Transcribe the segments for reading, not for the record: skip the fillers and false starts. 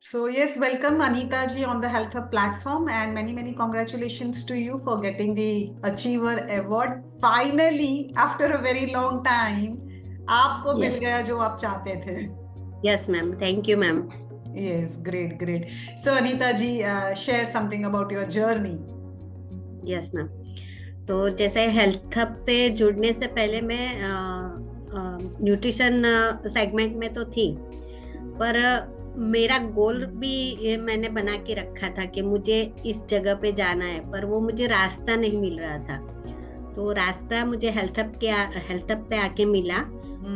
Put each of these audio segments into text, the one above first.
So yes, welcome Anita ji on the Health Hub platform and many congratulations to you for getting the Achiever Award. Finally, after a very long time, आपको मिल Yes, गया जो आप चाहते थे. yes, ma'am. Thank you, ma'am. Yes, great. So Anita ji, share something about your journey. Yes, ma'am. तो जैसे health hub से जुड़ने से पहले मैं न्यूट्रिशन सेगमेंट में तो थी, पर मेरा गोल भी मैंने बना के रखा था कि मुझे इस जगह पे जाना है, पर वो मुझे रास्ता नहीं मिल रहा था। तो रास्ता मुझे हेल्थ हब पे आके मिला।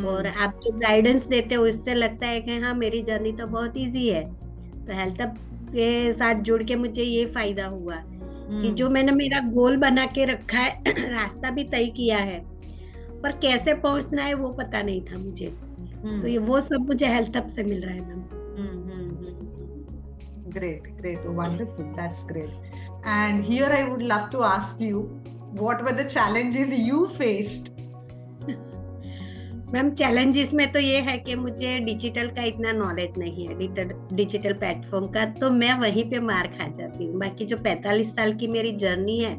और आप जो गाइडेंस देते हो इससे लगता है कि हाँ, मेरी जर्नी तो बहुत इजी है। तो हेल्थ हब के साथ जुड़ के मुझे ये फायदा हुआ कि जो मैंने मेरा गोल बना के रखा है रास्ता भी तय किया है, पर कैसे पहुंचना है वो पता नहीं था मुझे। तो ये वो सब मुझे हेल्थ हब से मिल रहा है ma'am. Great, wonderful, that's great. And here I would love to ask you, what were the challenges you faced? Ma'am, challenges में तो ये है कि मुझे डिजिटल का इतना नॉलेज नहीं है, डिजिटल प्लेटफॉर्म का, तो मैं वहीं पे मार खा जाती हूँ। बाकी जो 45 साल की मेरी जर्नी है,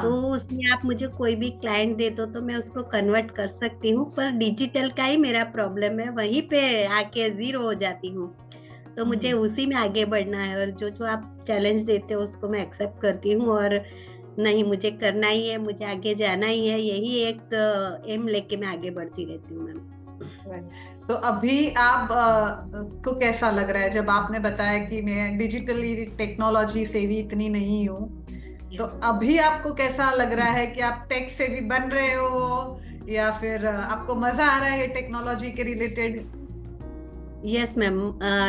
तो उसमें आप मुझे कोई भी क्लाइंट दे दो तो मैं उसको कन्वर्ट कर सकती हूँ, पर डिजिटल का ही मेरा प्रॉब्लम है, वहीं पे आके जीरो हो जाती हूँ। तो मुझे उसी में आगे बढ़ना है, और जो जो आप चैलेंज देते हो उसको मैं एक्सेप्ट करती हूँ, और नहीं, मुझे करना ही है, मुझे आगे जाना ही है, यही एक एम लेके मैं आगे बढ़ती रहती हूँ मैम। तो अभी आप को कैसा लग रहा है जब आपने बताया कि मैं डिजिटली टेक्नोलॉजी से भी इतनी नहीं हूँ, तो अभी आपको कैसा लग रहा है कि आप टेक से भी बन रहे हो या फिर आपको मजा आ रहा है टेक्नोलॉजी के रिलेटेड? यस मैम,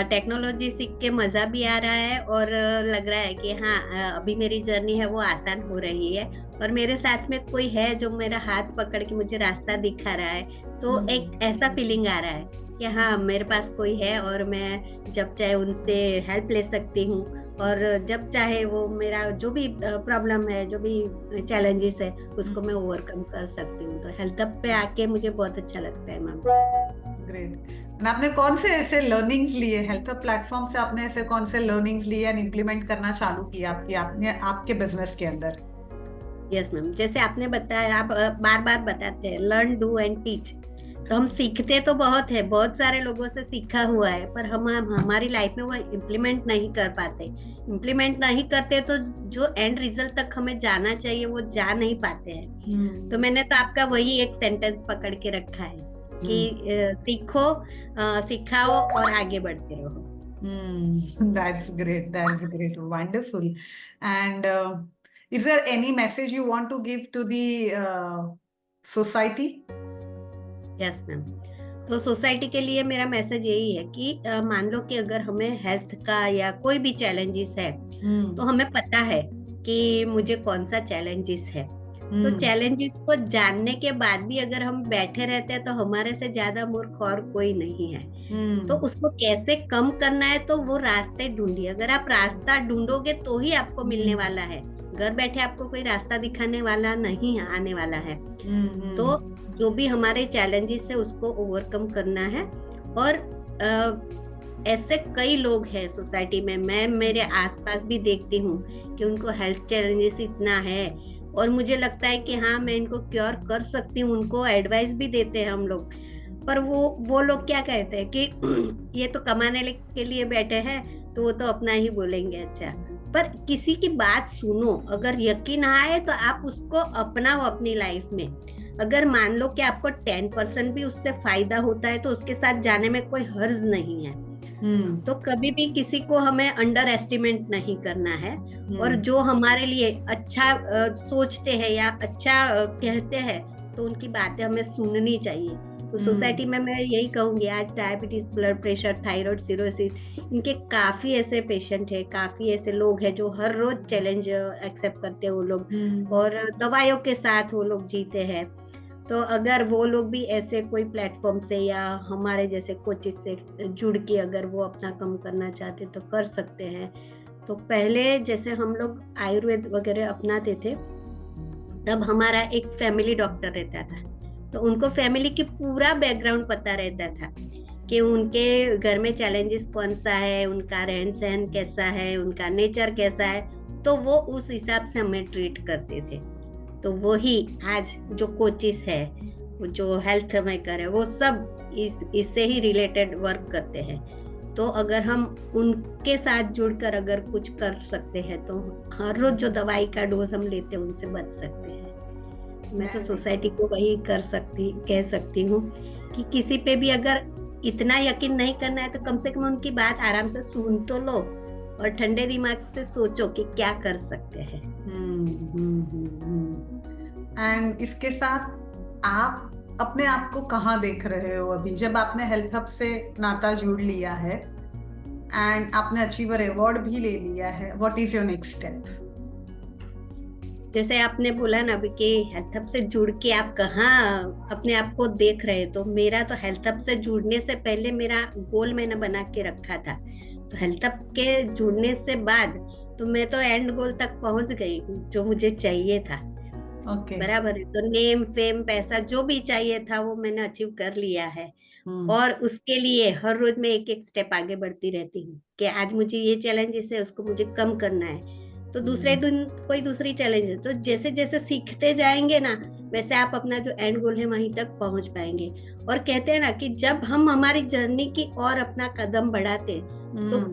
टेक्नोलॉजी सीख के मजा भी आ रहा है, और लग रहा है कि हाँ, अभी मेरी जर्नी है वो आसान हो रही है, और मेरे साथ में कोई है जो मेरा हाथ पकड़ के मुझे रास्ता दिखा रहा है। तो एक ऐसा फीलिंग आ रहा है कि हाँ, मेरे पास कोई है और मैं जब चाहे उनसे हेल्प ले सकती हूँ, और जब चाहे वो मेरा जो भी प्रॉब्लम है, जो भी चैलेंजेस है, उसको मैं ओवरकम कर सकती हूँ। तो हेल्थ हब पे आके मुझे बहुत अच्छा लगता है मैम। ग्रेट। आपने कौन से ऐसे लर्निंग्स लिए हेल्थ प्लेटफॉर्म से? आपने ऐसे कौन से लर्निंग्स लिए एंड इम्प्लीमेंट करना चालू किया आपने आपके बिजनेस के अंदर? यस मैम, जैसे आपने बताया, आप बार बार बताते हैं लर्न डू एंड टीच। तो हम सीखते तो बहुत है, बहुत सारे लोगों से सीखा हुआ है, पर हम हमारी लाइफ में वो इम्प्लीमेंट नहीं कर पाते। इम्प्लीमेंट नहीं करते तो जो एंड रिजल्ट तक हमें जाना चाहिए वो जा नहीं पाते हैं। तो मैंने तो आपका वही एक सेंटेंस पकड़ के रखा है कि सीखो, सिखाओ और आगे बढ़ते रहो। That's great, wonderful. And is there any message you want to give to the society? Yes ma'am, तो सोसाइटी के लिए मेरा मैसेज यही है कि मान लो कि अगर हमें हेल्थ का या कोई भी चैलेंजेस है, तो हमें पता है कि मुझे कौन सा चैलेंजेस है। तो चैलेंजेस को जानने के बाद भी अगर हम बैठे रहते हैं तो हमारे से ज्यादा मूर्ख और कोई नहीं है। तो उसको कैसे कम करना है, तो वो रास्ते ढूंढिए। अगर आप रास्ता ढूंढोगे तो ही आपको मिलने वाला है, घर बैठे आपको कोई रास्ता दिखाने वाला नहीं आने वाला है। तो जो भी हमारे चैलेंजेस है उसको ओवरकम करना है। और ऐसे कई लोग हैं सोसाइटी में, मैं मेरे आसपास भी देखती हूँ कि उनको हेल्थ चैलेंजेस इतना है, और मुझे लगता है कि हाँ, मैं इनको क्योर कर सकती हूँ, उनको एडवाइस भी देते हैं हम लोग। पर वो लोग क्या कहते हैं कि ये तो कमाने के लिए बैठे हैं, तो वो तो अपना ही बोलेंगे। अच्छा, पर किसी की बात सुनो, अगर यकीन आए तो आप उसको अपनाओ अपनी लाइफ में। अगर मान लो कि आपको 10% भी उससे फायदा होता है तो उसके साथ जाने में कोई हर्ज नहीं है। तो कभी भी किसी को हमें अंडर एस्टिमेट नहीं करना है, और जो हमारे लिए अच्छा सोचते हैं या अच्छा कहते हैं, तो उनकी बातें हमें सुननी चाहिए। तो सोसाइटी में मैं यही कहूंगी, आज diabetes, blood pressure, thyroid, cirrhosis, इनके काफी ऐसे पेशेंट है, काफी ऐसे लोग हैं जो हर रोज चैलेंज एक्सेप्ट करते हैं वो लोग, और दवाइयों के साथ वो लोग जीते हैं। तो अगर वो लोग भी ऐसे कोई प्लेटफॉर्म से या हमारे जैसे कोचिज से जुड़ के अगर वो अपना कम करना चाहते तो कर सकते हैं। तो पहले जैसे हम लोग आयुर्वेद वगैरह अपनाते थे, तब हमारा एक फैमिली डॉक्टर रहता था, तो उनको फैमिली की पूरा बैकग्राउंड पता रहता था कि उनके घर में चैलेंजेस कौन सा है, उनका रहन सहन कैसा है, उनका नेचर कैसा है, तो वो उस हिसाब से हमें ट्रीट करते थे। तो वही आज जो कोचिस है, जो हेल्थ मेकर है, वो सब इससे ही रिलेटेड वर्क करते हैं। तो अगर हम उनके साथ जुड़कर अगर कुछ कर सकते हैं तो हर रोज जो दवाई का डोज हम लेते हैं उनसे बच सकते हैं। मैं तो सोसाइटी को वही कह सकती हूँ कि किसी पे भी अगर इतना यकीन नहीं करना है तो कम से कम उनकी बात आराम से सुन तो लो और ठंडे दिमाग से सोचो कि क्या कर सकते हैं। एंड इसके साथ आप अपने आप को कहाँ देख रहे हो अभी, जब आपने हेल्थ हब से नाता जोड़ लिया है एंड आपने अचीवर अवार्ड भी ले लिया है, what is your next step? जैसे आपने बोला ना अभी कि हेल्थ हब से जुड़ के आप कहाँ अपने आप को देख रहे, तो मेरा तो हेल्थ हब से जुड़ने से पहले मेरा गोल मैंने बना के रखा था। तो हेल्थ हब के जुड़ने से बाद तो मैं तो एंड गोल तक पहुंच गई जो मुझे चाहिए था। बराबर है। तो नेम फेम पैसा जो भी चाहिए था वो मैंने अचीव कर लिया है। और उसके लिए हर रोज मैं एक एक स्टेप आगे बढ़ती रहती हूँ कि आज मुझे ये चैलेंजेस है, उसको मुझे कम करना है, तो दूसरे दिन कोई दूसरी चैलेंज है। तो जैसे जैसे सीखते जाएंगे ना, वैसे आप अपना जो एंड गोल है वहीं तक पहुंच पाएंगे। और कहते हैं ना कि जब हम हमारी जर्नी की और अपना कदम बढ़ाते, तो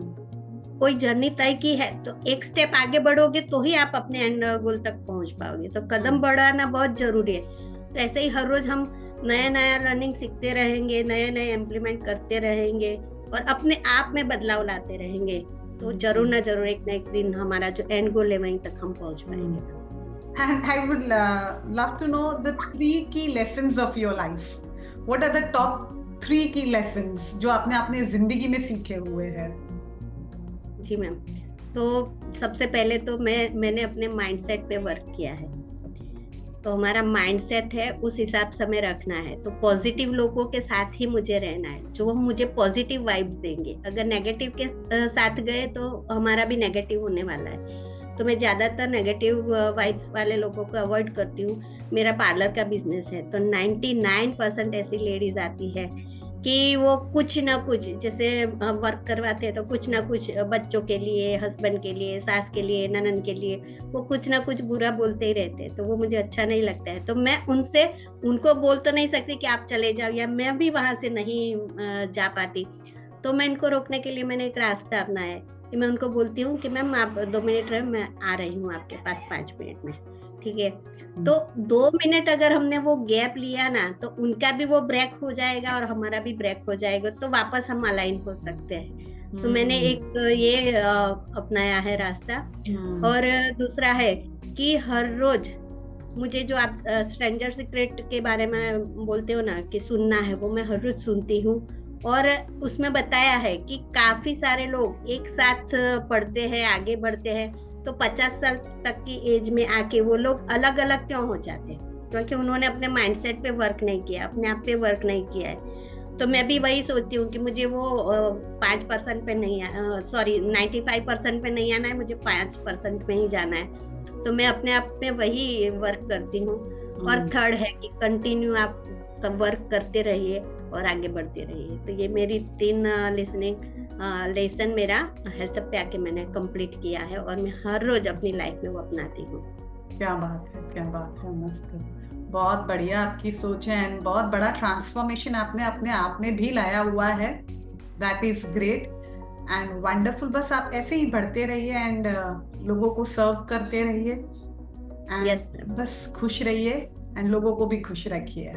कोई जर्नी तय की है तो एक स्टेप आगे बढ़ोगे तो ही आप अपने एंड गोल तक पहुंच पाओगे। तो कदम बढ़ाना बहुत जरूरी है। तो ऐसे ही हर रोज हम नया नया लर्निंग सीखते रहेंगे, नए नए इम्प्लीमेंट करते रहेंगे और अपने आप में बदलाव लाते रहेंगे, तो जरूर ना जरूर एक ना एक दिन हमारा जो एंड गोल है वहीं तक हम पहुंच पाएंगे। And I would love to know the 3 key lessons of your life. What are the top 3 key lessons जो आपने अपने जिंदगी में सीखे हुए हैं? जी मैम, तो सबसे पहले तो मैंने अपने माइंडसेट पे वर्क किया है। तो हमारा माइंडसेट है उस हिसाब से हमें रखना है। तो पॉजिटिव लोगों के साथ ही मुझे रहना है जो मुझे पॉजिटिव वाइब्स देंगे। अगर नेगेटिव के साथ गए तो हमारा भी नेगेटिव होने वाला है। तो मैं ज्यादातर नेगेटिव वाइब्स वाले लोगों को अवॉइड करती हूँ। मेरा पार्लर का बिजनेस है तो 99% ऐसी लेडीज आती है कि वो कुछ ना कुछ जैसे वर्क करवाते हैं तो कुछ ना कुछ बच्चों के लिए, हस्बैंड के लिए, सास के लिए, ननन के लिए वो कुछ ना कुछ बुरा बोलते ही रहते हैं। तो वो मुझे अच्छा नहीं लगता है। तो मैं उनको बोल तो नहीं सकती कि आप चले जाओ, या मैं भी वहां से नहीं जा पाती। तो मैं इनको रोकने के लिए मैंने एक रास्ता अपनाया है कि मैं उनको बोलती हूँ कि मैम आप 2 मिनट रहे, मैं आ रही हूँ आपके पास 5 मिनट में, ठीक है। तो 2 मिनट अगर हमने वो गैप लिया ना तो उनका भी वो ब्रेक हो जाएगा और हमारा भी ब्रेक हो जाएगा, तो वापस हम अलाइन हो सकते हैं। तो मैंने एक ये अपनाया है रास्ता। और दूसरा है कि हर रोज मुझे जो आप स्ट्रेंजर सीक्रेट के बारे में बोलते हो ना कि सुनना है, वो मैं हर रोज सुनती हूँ। और उसमें बताया है कि काफी सारे लोग एक साथ पढ़ते हैं, आगे बढ़ते हैं, तो 50 साल तक की एज में आके वो लोग अलग अलग क्यों हो जाते हैं? क्योंकि उन्होंने अपने माइंडसेट पे वर्क नहीं किया, अपने आप पे वर्क नहीं किया है। तो मैं भी वही सोचती हूँ कि मुझे वो 5% पे नहीं, 95% पे नहीं आना है, मुझे 5% पे ही जाना है। तो मैं अपने आप में वही वर्क करती हूँ। और थर्ड है कि कंटिन्यू आप वर्क करते रहिए और आगे बढ़ते रहिए। तो ये मेरी 3 लेसन मेरा हेल्थ पे आके मैंने कंप्लीट किया है और मैं हर रोज अपनी लाइफ में वो अपनाती हूँ। क्या बात है, क्या बात है, मस्त। बहुत बढ़िया आपकी सोच है एंड बहुत बड़ा ट्रांसफॉर्मेशन आपने अपने आप में भी लाया हुआ है। That is great and wonderful. बस आप ऐसे ही बढ़ते रहिए एंड लोगों को सर्व करते रहिए एंड बस खुश रहिए एंड लोगों को भी खुश रखिए।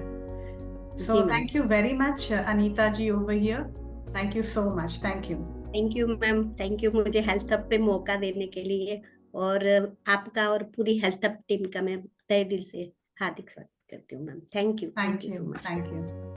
So thank you very much, Anita ji over here. Thank you so much. Thank you. Thank you, ma'am. Thank you मुझे हेल्थ हब पे मौका देने के लिए, और आपका और पूरी हेल्थ हब टीम का मैं तहे दिल से हार्दिक स्वागत करती हूँ ma'am. Thank you so much. Thank you.